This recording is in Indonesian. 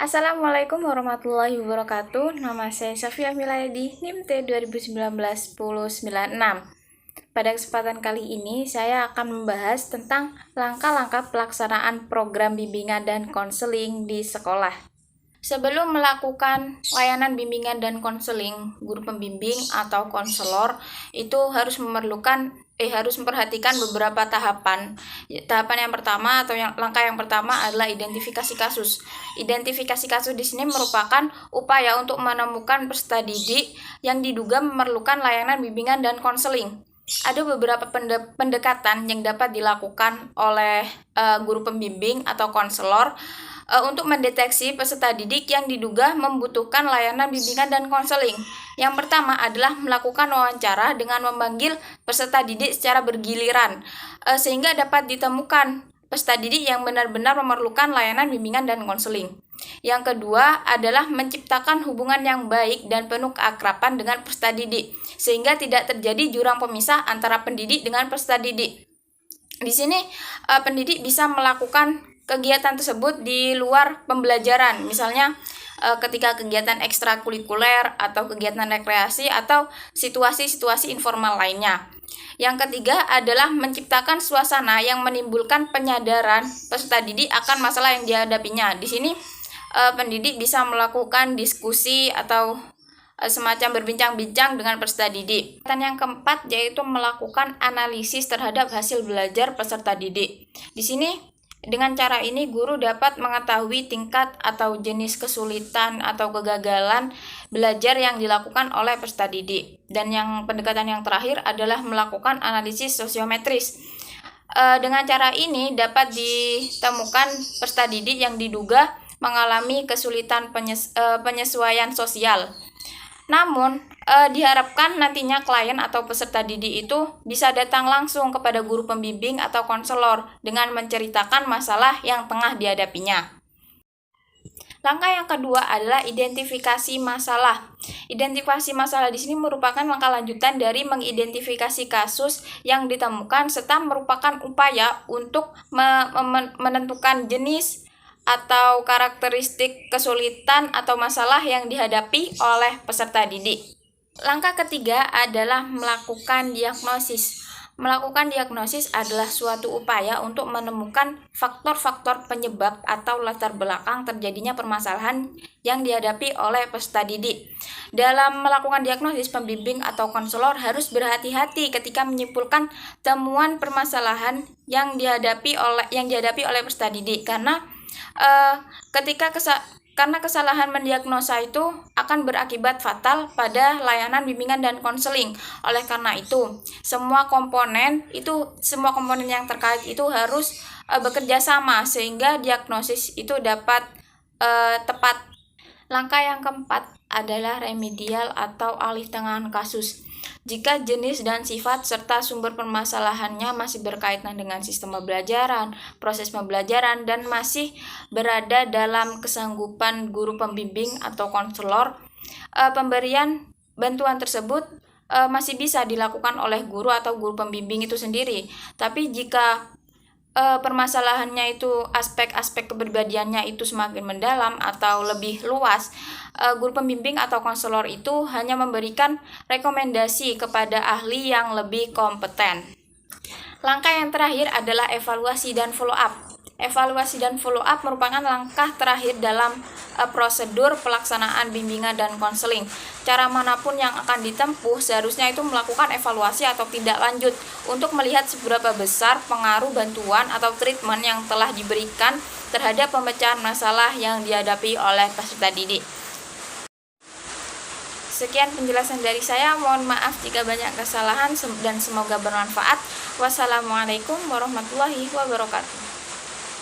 Assalamualaikum warahmatullahi wabarakatuh. Nama saya Safia Milaedi, NIM T 2019-1096. Pada kesempatan kali ini, saya akan membahas tentang langkah-langkah pelaksanaan program bimbingan dan konseling di sekolah. Sebelum melakukan layanan bimbingan dan konseling, guru pembimbing atau konselor itu harus memperhatikan beberapa tahapan. Tahapan yang pertama langkah yang pertama adalah identifikasi kasus. Identifikasi kasus di sini merupakan upaya untuk menemukan peserta didik yang diduga memerlukan layanan bimbingan dan konseling. Ada beberapa pendekatan yang dapat dilakukan oleh guru pembimbing atau konselor untuk mendeteksi peserta didik yang diduga membutuhkan layanan bimbingan dan konseling. Yang pertama adalah melakukan wawancara dengan memanggil peserta didik secara bergiliran, sehingga dapat ditemukan peserta didik yang benar-benar memerlukan layanan bimbingan dan konseling. Yang kedua adalah menciptakan hubungan yang baik dan penuh keakraban dengan peserta didik, sehingga tidak terjadi jurang pemisah antara pendidik dengan peserta didik. Di sini pendidik bisa melakukan kegiatan tersebut di luar pembelajaran, misalnya ketika kegiatan ekstrakurikuler atau kegiatan rekreasi atau situasi-situasi informal lainnya. Yang ketiga adalah menciptakan suasana yang menimbulkan penyadaran peserta didik akan masalah yang dihadapinya. Di sini pendidik bisa melakukan diskusi atau semacam berbincang-bincang dengan peserta didik. Dan yang keempat yaitu melakukan analisis terhadap hasil belajar peserta didik. Di sini dengan cara ini guru dapat mengetahui tingkat atau jenis kesulitan atau kegagalan belajar yang dilakukan oleh peserta didik. Dan pendekatan yang terakhir adalah melakukan analisis sosiometris. Dengan cara ini dapat ditemukan peserta didik yang diduga mengalami kesulitan penyesuaian sosial. Namun, diharapkan nantinya klien atau peserta didik itu bisa datang langsung kepada guru pembimbing atau konselor dengan menceritakan masalah yang tengah dihadapinya. Langkah yang kedua adalah identifikasi masalah. Identifikasi masalah di sini merupakan langkah lanjutan dari mengidentifikasi kasus yang ditemukan serta merupakan upaya untuk menentukan jenis atau karakteristik kesulitan atau masalah yang dihadapi oleh peserta didik. Langkah ketiga adalah melakukan diagnosis. Melakukan diagnosis adalah suatu upaya untuk menemukan faktor-faktor penyebab atau latar belakang terjadinya permasalahan yang dihadapi oleh peserta didik. Dalam melakukan diagnosis, pembimbing atau konselor harus berhati-hati ketika menyimpulkan temuan permasalahan yang dihadapi oleh peserta didik karena kesalahan mendiagnosa itu akan berakibat fatal pada layanan bimbingan dan konseling. Oleh karena itu, semua komponen yang terkait itu harus bekerja sama sehingga diagnosis itu dapat tepat. Langkah yang keempat adalah remedial atau alih tangan kasus. Jika jenis dan sifat serta sumber permasalahannya masih berkaitan dengan sistem pembelajaran, proses pembelajaran, dan masih berada dalam kesanggupan guru pembimbing atau konselor, pemberian bantuan tersebut masih bisa dilakukan oleh guru atau guru pembimbing itu sendiri. Tapi jika permasalahannya itu aspek-aspek kepribadiannya itu semakin mendalam atau lebih luas, guru pembimbing atau konselor itu hanya memberikan rekomendasi kepada ahli yang lebih kompeten. Langkah yang terakhir adalah evaluasi dan follow up. Evaluasi dan follow up merupakan langkah terakhir dalam prosedur pelaksanaan bimbingan dan konseling. Cara manapun yang akan ditempuh seharusnya itu melakukan evaluasi atau tindak lanjut untuk melihat seberapa besar pengaruh bantuan atau treatment yang telah diberikan terhadap pemecahan masalah yang dihadapi oleh peserta didik. Sekian penjelasan dari saya, mohon maaf jika banyak kesalahan dan semoga bermanfaat. Wassalamualaikum warahmatullahi wabarakatuh.